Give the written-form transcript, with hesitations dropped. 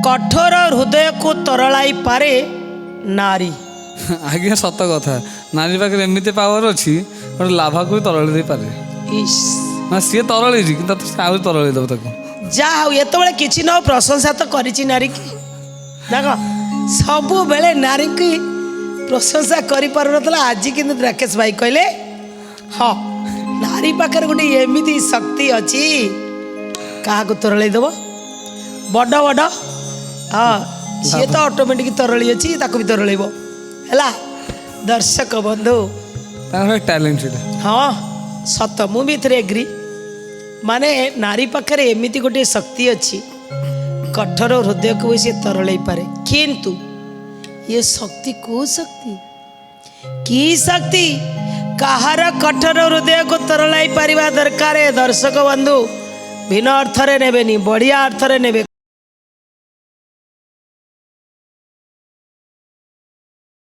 कठोर हृदय को तरलाई पारे नारी। आज्ञा सत कथा नारी पाखे एमती पावर अच्छी गोटे लाभा को भी तरल दे पारे इस ना सी तरल आहुरी तरल दब ताको जा ये किसी न प्रशंसा तो करी नारी की देख सब बेले नारी की प्रशंसा कर पार आज कि राकेश भाई कहले हाँ नारी पाखे गोटे एमती शक्ति अच्छी क्या तरल दब बड़ बड़ हाँ सी तो ऑटोमेटिक तरली अच्छी ताको भी तरल है दर्शक बंधु टैलेंट हाँ सत मुझे एग्री माने नारी पाखे एमती गोटे शक्ति अच्छी कठोर हृदय को भी सी तरल पारे किंतु ये शक्ति को शक्ति की शक्ति कहार कठोर हृदय को तरल पारिबा दरकार। दर्शक बंधु भिन्न अर्थरे नेबेनी बढ़िया अर्थरे नेबे।